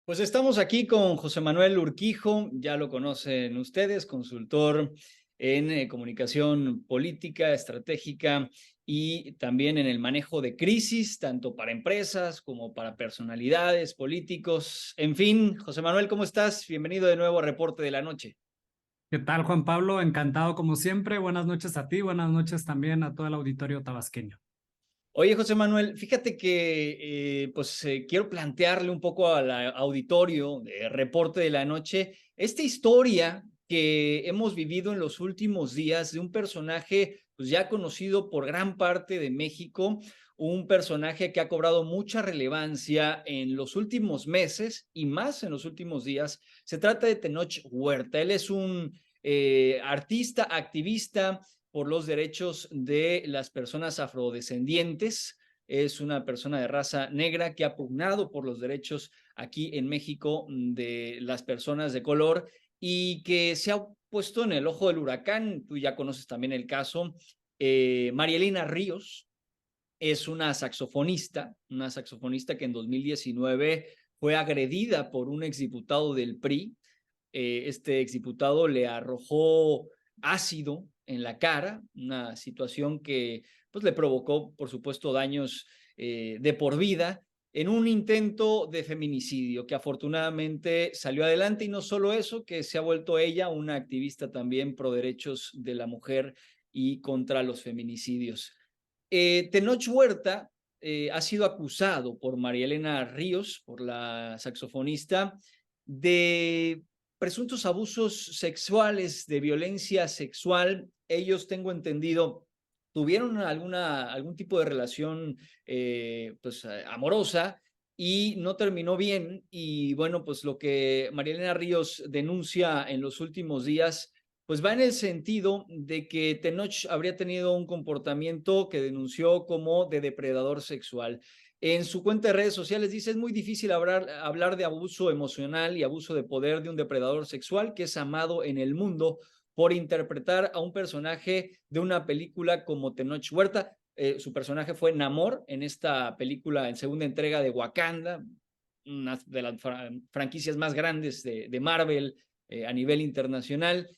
Pues estamos aquí con José Manuel Urquijo, ya lo conocen ustedes, consultor en comunicación política, estratégica y también en el manejo de crisis, tanto para empresas como para personalidades, políticos. En fin, José Manuel, ¿cómo estás? Bienvenido de nuevo a Reporte de la Noche. ¿Qué tal, Juan Pablo? Encantado como siempre. Buenas noches a ti, buenas noches también a todo el auditorio tabasqueño. Oye, José Manuel, fíjate que quiero plantearle un poco al auditorio de Reporte de la Noche esta historia que hemos vivido en los últimos días de un personaje pues ya conocido por gran parte de México, un personaje que ha cobrado mucha relevancia en los últimos meses y más en los últimos días. Se trata de Tenoch Huerta. Él es un artista, activista por los derechos de las personas afrodescendientes. Es una persona de raza negra que ha pugnado por los derechos aquí en México de las personas de color y que se ha puesto en el ojo del huracán. Tú ya conoces también el caso. Marielena Ríos es una saxofonista que en 2019 fue agredida por un exdiputado del PRI. Este exdiputado le arrojó ácido en la cara, una situación que pues, le provocó, por supuesto, daños de por vida en un intento de feminicidio que afortunadamente salió adelante, y no solo eso, que se ha vuelto ella una activista también pro derechos de la mujer y contra los feminicidios. Tenoch Huerta ha sido acusado por María Elena Ríos, por la saxofonista, de presuntos abusos sexuales, de violencia sexual. Ellos, tengo entendido, tuvieron algún tipo de relación amorosa y no terminó bien. Y bueno, pues lo que María Elena Ríos denuncia en los últimos días pues va en el sentido de que Tenoch habría tenido un comportamiento que denunció como de depredador sexual. En su cuenta de redes sociales dice: es muy difícil hablar de abuso emocional y abuso de poder de un depredador sexual que es amado en el mundo por interpretar a un personaje de una película como Tenoch Huerta. Su personaje fue Namor en esta película, en segunda entrega de Wakanda, una de las franquicias más grandes de Marvel a nivel internacional.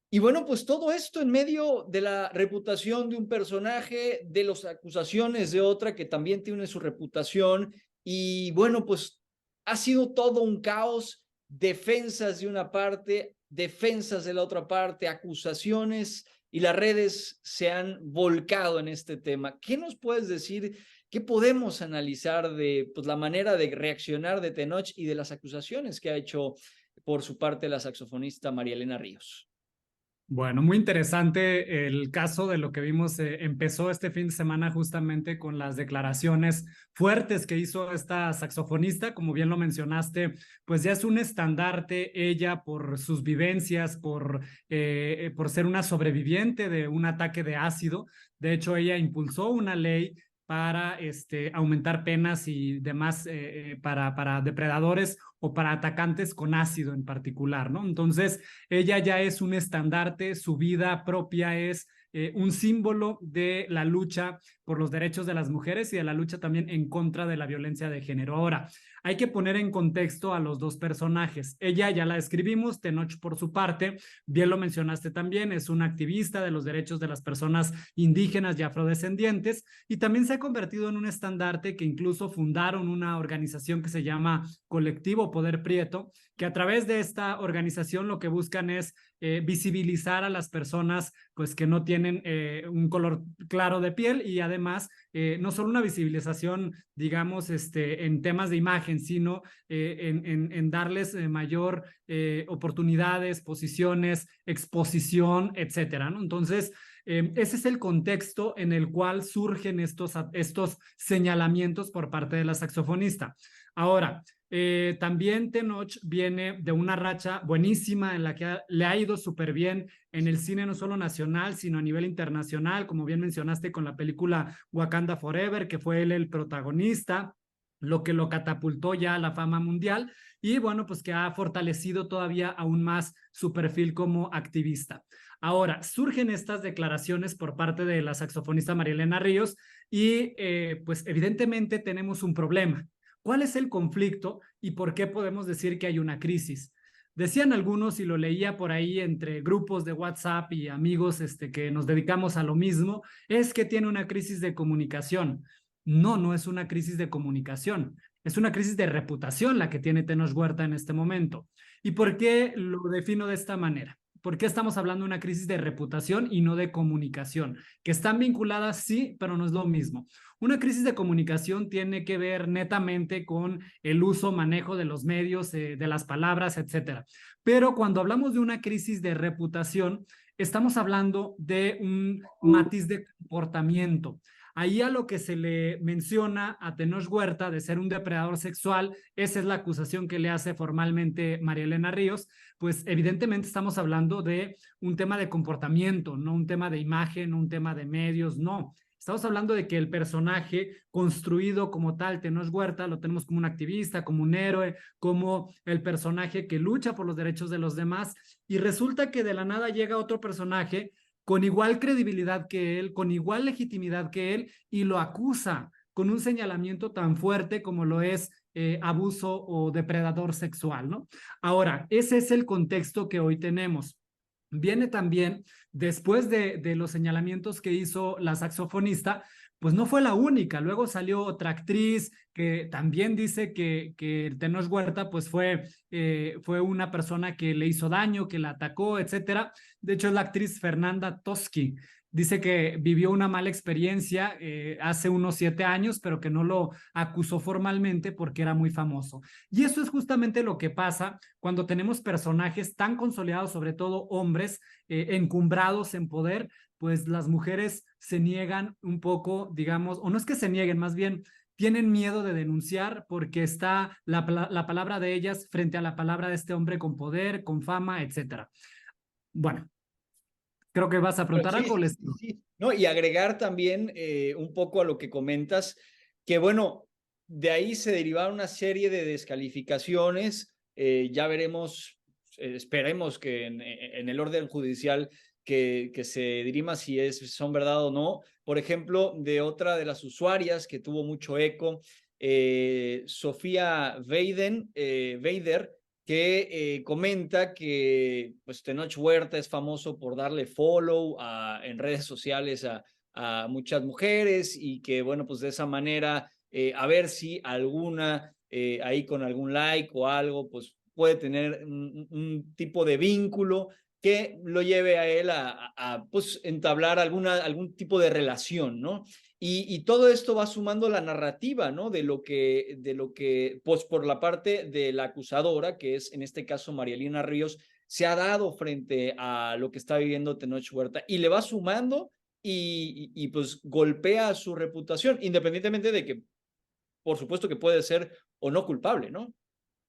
Y bueno, pues todo esto en medio de la reputación de un personaje, de las acusaciones de otra que también tiene su reputación. Y bueno, pues ha sido todo un caos, defensas de una parte, defensas de la otra parte, acusaciones, y las redes se han volcado en este tema. ¿Qué nos puedes decir? ¿Qué podemos analizar de pues, la manera de reaccionar de Tenoch y de las acusaciones que ha hecho por su parte la saxofonista María Elena Ríos? Bueno, muy interesante el caso de lo que vimos. Empezó este fin de semana justamente con las declaraciones fuertes que hizo esta saxofonista. Como bien lo mencionaste, pues ya es un estandarte ella por sus vivencias, por ser una sobreviviente de un ataque de ácido. De hecho, ella impulsó una ley para aumentar penas y demás para depredadores o para atacantes con ácido en particular, ¿no? Entonces, ella ya es un estandarte, su vida propia es un símbolo de la lucha por los derechos de las mujeres y de la lucha también en contra de la violencia de género. Ahora, hay que poner en contexto a los dos personajes. Ella ya la describimos, Tenoch por su parte, bien lo mencionaste también, es una activista de los derechos de las personas indígenas y afrodescendientes, y también se ha convertido en un estandarte que incluso fundaron una organización que se llama Colectivo Poder Prieto, que a través de esta organización lo que buscan es visibilizar a las personas pues que no tienen un color claro de piel, y además no solo una visibilización, digamos, en temas de imagen, sino en darles mayor oportunidades, posiciones, exposición, etcétera, ¿no? Entonces, ese es el contexto en el cual surgen estos señalamientos por parte de la saxofonista. Ahora, también Tenoch viene de una racha buenísima en la que le ha ido súper bien en el cine, no solo nacional, sino a nivel internacional, como bien mencionaste con la película Wakanda Forever, que fue él el protagonista, lo que lo catapultó ya a la fama mundial, y bueno, pues que ha fortalecido todavía aún más su perfil como activista. Ahora, surgen estas declaraciones por parte de la saxofonista María Elena Ríos y pues evidentemente tenemos un problema, ¿Cuál es el conflicto y por qué podemos decir que hay una crisis? Decían algunos, y lo leía por ahí entre grupos de WhatsApp y amigos que nos dedicamos a lo mismo, es que tiene una crisis de comunicación. No, no es una crisis de comunicación, es una crisis de reputación la que tiene Tenoch Huerta en este momento. ¿Y por qué lo defino de esta manera? ¿Por qué estamos hablando de una crisis de reputación y no de comunicación? Que están vinculadas, sí, pero no es lo mismo. Una crisis de comunicación tiene que ver netamente con el uso, manejo de los medios, de las palabras, etcétera. Pero cuando hablamos de una crisis de reputación, estamos hablando de un matiz de comportamiento. Ahí a lo que se le menciona a Tenoch Huerta de ser un depredador sexual, esa es la acusación que le hace formalmente María Elena Ríos, pues evidentemente estamos hablando de un tema de comportamiento, no un tema de imagen, no un tema de medios, no. Estamos hablando de que el personaje construido como tal, Tenoch Huerta, lo tenemos como un activista, como un héroe, como el personaje que lucha por los derechos de los demás, y resulta que de la nada llega otro personaje con igual credibilidad que él, con igual legitimidad que él, y lo acusa con un señalamiento tan fuerte como lo es abuso o depredador sexual, ¿no? Ahora, ese es el contexto que hoy tenemos. Viene también, después de los señalamientos que hizo la saxofonista, pues no fue la única. Luego salió otra actriz que también dice que Tenoch Huerta pues fue una persona que le hizo daño, que la atacó, etcétera. De hecho, es la actriz Fernanda Toschi. Dice que vivió una mala experiencia hace unos 7 años, pero que no lo acusó formalmente porque era muy famoso. Y eso es justamente lo que pasa cuando tenemos personajes tan consolidados, sobre todo hombres, encumbrados en poder, pues las mujeres se niegan un poco, digamos, o no es que se nieguen, más bien tienen miedo de denunciar porque está la palabra de ellas frente a la palabra de este hombre con poder, con fama, etcétera. Bueno, creo que vas a Bueno, preguntar sí, algo, sí, Les. sí, sí. No, y agregar también un poco a lo que comentas, que bueno, de ahí se derivaron una serie de descalificaciones. Ya veremos, esperemos que en el orden judicial que se dirima si son verdad o no. Por ejemplo, de otra de las usuarias que tuvo mucho eco, Sofía Weider, que comenta que pues, Tenoch Huerta es famoso por darle follow en redes sociales a muchas mujeres y que, bueno, pues de esa manera, a ver si alguna ahí con algún like o algo, pues puede tener un tipo de vínculo que lo lleve a él pues, entablar algún tipo de relación, ¿no? Y todo esto va sumando la narrativa, ¿no? De lo que, pues por la parte de la acusadora, que es en este caso María Elena Ríos, se ha dado frente a lo que está viviendo Tenoch Huerta y le va sumando y pues golpea su reputación, independientemente de que, por supuesto que puede ser o no culpable, ¿no?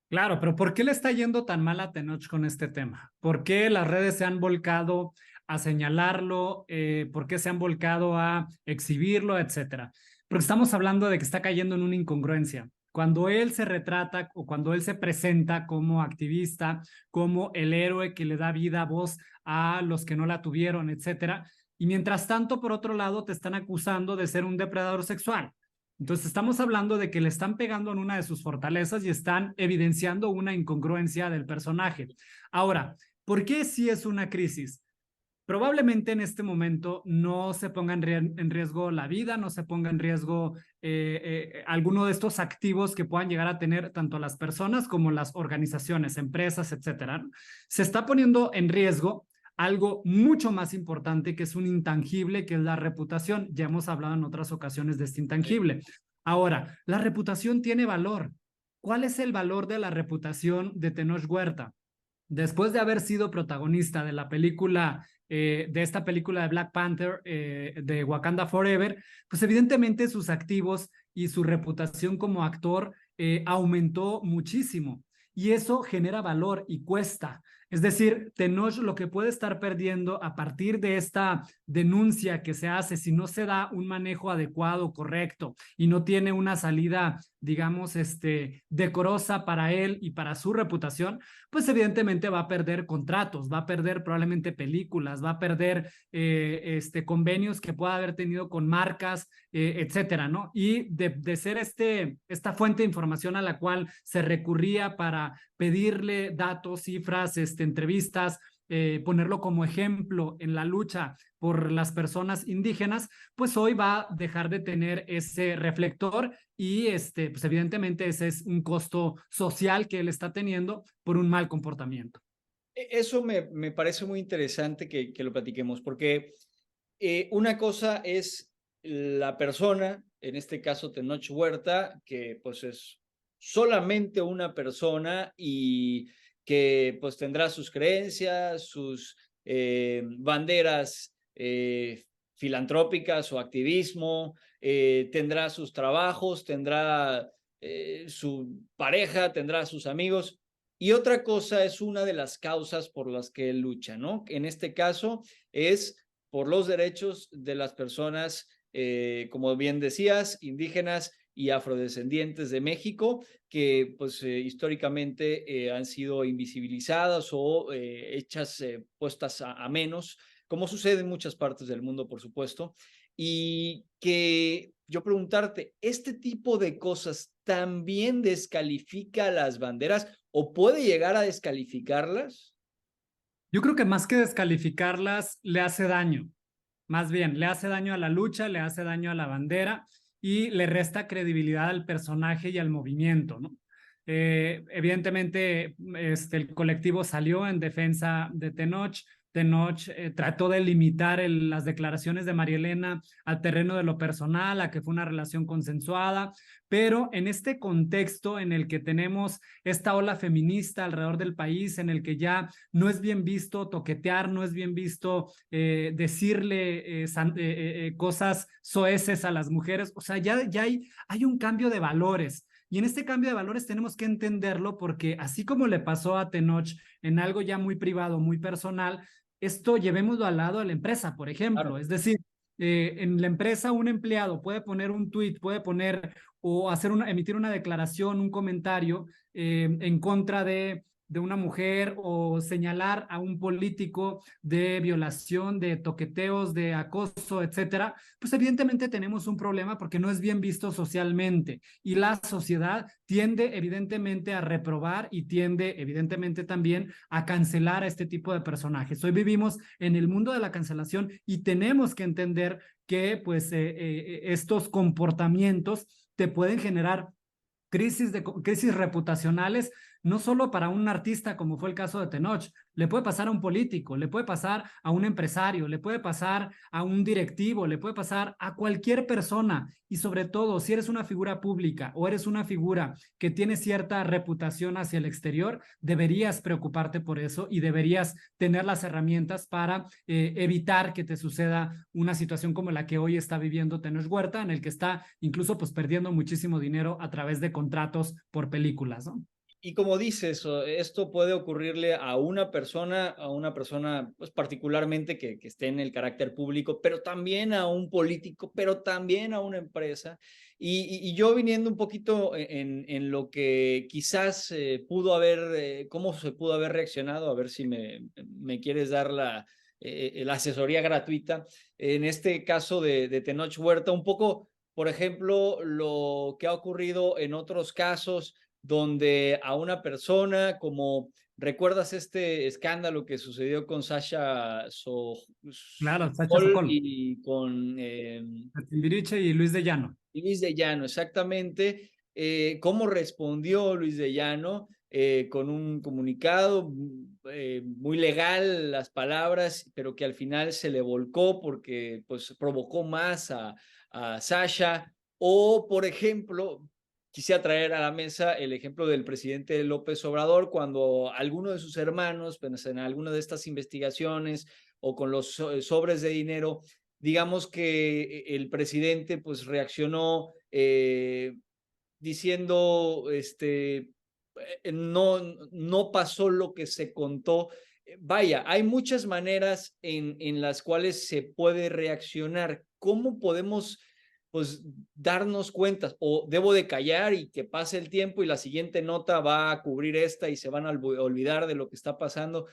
Claro, pero ¿por qué le está yendo tan mal a Tenoch con este tema? ¿Por qué las redes se han volcado a señalarlo? ¿Por qué se han volcado a exhibirlo, etcétera? Porque estamos hablando de que está cayendo en una incongruencia. Cuando él se retrata o cuando él se presenta como activista, como el héroe que le da vida, voz a los que no la tuvieron, etcétera. Y mientras tanto, por otro lado, te están acusando de ser un depredador sexual. Entonces estamos hablando de que le están pegando en una de sus fortalezas y están evidenciando una incongruencia del personaje. Ahora, ¿por qué si es una crisis? Probablemente en este momento no se ponga en riesgo la vida, no se ponga en riesgo alguno de estos activos que puedan llegar a tener tanto las personas como las organizaciones, empresas, etcétera. Se está poniendo en riesgo algo mucho más importante que es un intangible, que es la reputación. Ya hemos hablado en otras ocasiones de este intangible. Ahora, la reputación tiene valor. ¿Cuál es el valor de la reputación de Tenoch Huerta? Después de haber sido protagonista de la película, de esta película de Black Panther, de Wakanda Forever, pues evidentemente sus activos y su reputación como actor aumentó muchísimo. Y eso genera valor y cuesta. Es decir, Tenoch lo que puede estar perdiendo a partir de esta denuncia que se hace, si no se da un manejo adecuado, correcto, y no tiene una salida digamos, decorosa para él y para su reputación, pues evidentemente va a perder contratos, va a perder probablemente películas, va a perder convenios que pueda haber tenido con marcas, etcétera, ¿no? Y de ser esta fuente de información a la cual se recurría para pedirle datos, cifras, entrevistas, ponerlo como ejemplo en la lucha por las personas indígenas, pues hoy va a dejar de tener ese reflector y pues evidentemente ese es un costo social que él está teniendo por un mal comportamiento. Eso me parece muy interesante que lo platiquemos, porque una cosa es la persona, en este caso Tenoch Huerta, que pues es solamente una persona y que pues tendrá sus creencias, sus banderas filantrópicas o activismo, tendrá sus trabajos, tendrá su pareja, tendrá sus amigos. Y otra cosa es una de las causas por las que él lucha, ¿no? En este caso es por los derechos de las personas, como bien decías, indígenas y afrodescendientes de México, que pues históricamente han sido invisibilizadas o hechas, puestas a menos, como sucede en muchas partes del mundo, por supuesto. Y que yo preguntarte, ¿este tipo de cosas también descalifica las banderas o puede llegar a descalificarlas? Yo creo que más que descalificarlas, le hace daño. Más bien, le hace daño a la lucha, le hace daño a la bandera y le resta credibilidad al personaje y al movimiento, ¿no? Evidentemente, el colectivo salió en defensa de Tenoch. Tenoch trató de limitar las declaraciones de María Elena al terreno de lo personal, a que fue una relación consensuada, pero en este contexto en el que tenemos esta ola feminista alrededor del país, en el que ya no es bien visto toquetear, no es bien visto decirle cosas soeces a las mujeres, o sea, ya hay un cambio de valores. Y en este cambio de valores tenemos que entenderlo porque así como le pasó a Tenoch en algo ya muy privado, muy personal, esto llevémoslo al lado de la empresa, por ejemplo. Claro. Es decir, en la empresa un empleado puede poner un tweet, puede poner o emitir una declaración, un comentario en contra de una mujer o señalar a un político de violación, de toqueteos, de acoso, etcétera, pues evidentemente tenemos un problema porque no es bien visto socialmente y la sociedad tiende evidentemente a reprobar y tiende evidentemente también a cancelar a este tipo de personajes. Hoy vivimos en el mundo de la cancelación y tenemos que entender que pues estos comportamientos te pueden generar crisis reputacionales, no solo para un artista como fue el caso de Tenoch, le puede pasar a un político, le puede pasar a un empresario, le puede pasar a un directivo, le puede pasar a cualquier persona y sobre todo si eres una figura pública o eres una figura que tiene cierta reputación hacia el exterior, deberías preocuparte por eso y deberías tener las herramientas para evitar que te suceda una situación como la que hoy está viviendo Tenoch Huerta, en el que está incluso pues perdiendo muchísimo dinero a través de contratos por películas, ¿no? Y como dices, esto puede ocurrirle a una persona pues, particularmente que esté en el carácter público, pero también a un político, pero también a una empresa. Y yo viniendo un poquito en lo que quizás pudo haber, cómo se pudo haber reaccionado, a ver si me quieres dar la asesoría gratuita. En este caso de Tenoch Huerta, un poco, por ejemplo, lo que ha ocurrido en otros casos donde a una persona, como recuerdas este escándalo que sucedió con Sasha Claro, Sacha Sokol Sokol, y con Timbiriche y Luis de Llano. Luis de Llano, exactamente, cómo respondió Luis de Llano con un comunicado muy legal, las palabras, pero que al final se le volcó porque pues provocó más a Sasha. O, por ejemplo, quisiera traer a la mesa el ejemplo del presidente López Obrador cuando alguno de sus hermanos, pues, en alguna de estas investigaciones o con los sobres de dinero, digamos que el presidente pues reaccionó diciendo, no pasó lo que se contó. Vaya, hay muchas maneras en las cuales se puede reaccionar. ¿Cómo podemos pues darnos cuenta, o debo de callar y que pase el tiempo y la siguiente nota va a cubrir esta y se van a olvidar de lo que está pasando.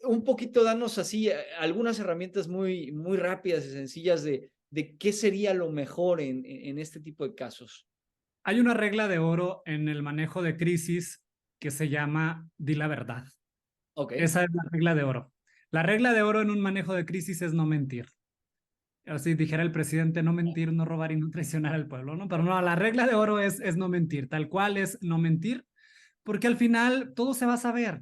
Un poquito darnos así algunas herramientas muy, muy rápidas y sencillas de qué sería lo mejor en este tipo de casos. Hay una regla de oro en el manejo de crisis que se llama di la verdad. Ok. Esa es la regla de oro. La regla de oro en un manejo de crisis es no mentir. Así dijera el presidente, no mentir, no robar y no traicionar al pueblo, ¿no? Pero no, la regla de oro es no mentir, tal cual es no mentir, porque al final todo se va a saber.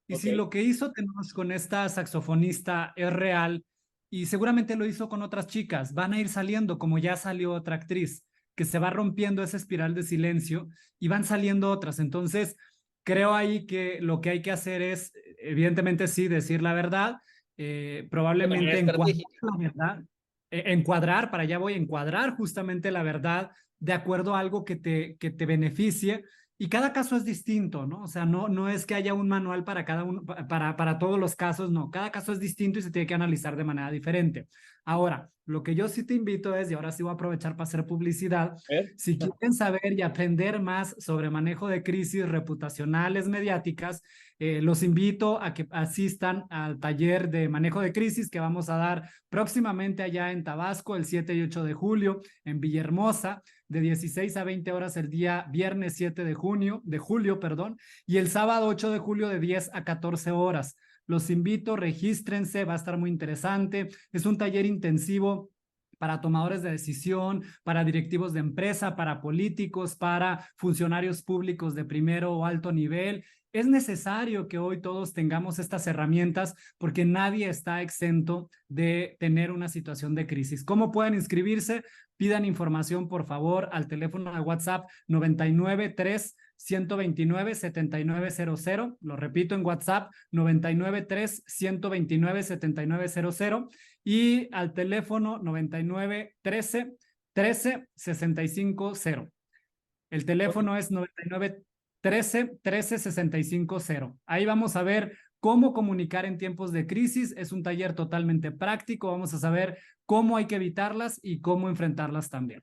Y Ok. si lo que hizo Tenoch con esta saxofonista es real, y seguramente lo hizo con otras chicas, van a ir saliendo, como ya salió otra actriz, que se va rompiendo esa espiral de silencio y van saliendo otras. Entonces, creo ahí que lo que hay que hacer es, evidentemente sí, decir la verdad, De manera probablemente encuadrar estratégica. la verdad, encuadrar, para allá voy, encuadrar justamente la verdad de acuerdo a algo que te beneficie. Y cada caso es distinto, ¿no? O sea, no es que haya un manual para cada uno, para todos los casos, no. Cada caso es distinto y se tiene que analizar de manera diferente. Ahora, lo que yo sí te invito es, y ahora sí voy a aprovechar para hacer publicidad, A ver. si quieren saber y aprender más sobre manejo de crisis reputacionales mediáticas, los invito a que asistan al taller de manejo de crisis que vamos a dar próximamente allá en Tabasco, el 7 y 8 de julio, en Villahermosa, de 16 a 20 horas el día viernes 7 de julio, perdón, y el sábado 8 de julio de 10 a 14 horas. Los invito, regístrense, va a estar muy interesante. Es un taller intensivo para tomadores de decisión, para directivos de empresa, para políticos, para funcionarios públicos de primero o alto nivel. Es necesario que hoy todos tengamos estas herramientas porque nadie está exento de tener una situación de crisis. ¿Cómo pueden inscribirse? Pidan información, por favor, al teléfono de WhatsApp 993 129 7900. Lo repito en WhatsApp 993 129 7900 y al teléfono 99 13 13 650. El teléfono es 99 13 13 650. Ahí vamos a ver cómo comunicar en tiempos de crisis. Es un taller totalmente práctico. Vamos a saber cómo hay que evitarlas y cómo enfrentarlas también.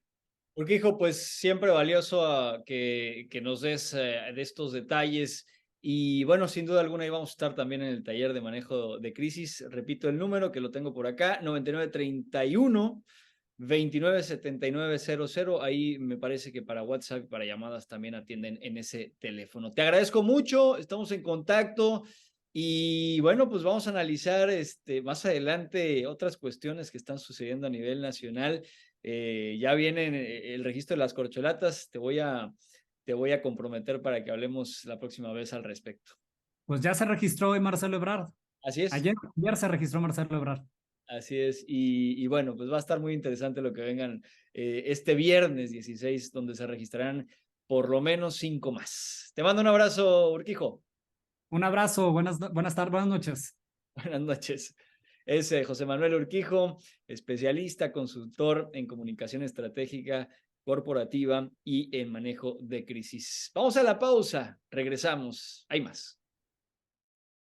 Porque, hijo, pues siempre valioso que nos des de estos detalles. Y bueno, sin duda alguna, ahí vamos a estar también en el taller de manejo de crisis. Repito el número que lo tengo por acá: 9931 297900. Ahí me parece que para WhatsApp, para llamadas también atienden en ese teléfono. Te agradezco mucho, estamos en contacto y bueno, pues vamos a analizar más adelante otras cuestiones que están sucediendo a nivel nacional. Ya viene el registro de las corcholatas, te voy a comprometer para que hablemos la próxima vez al respecto. Pues ya se registró hoy Marcelo Ebrard. Así es. Ayer se registró Marcelo Ebrard. Así es, y bueno, pues va a estar muy interesante lo que vengan este viernes 16, donde se registrarán por lo menos 5 más. Te mando un abrazo, Urquijo. Un abrazo, buenas tardes, buenas noches. Buenas noches. Es José Manuel Urquijo, especialista, consultor en comunicación estratégica corporativa y en manejo de crisis. Vamos a la pausa, regresamos, hay más.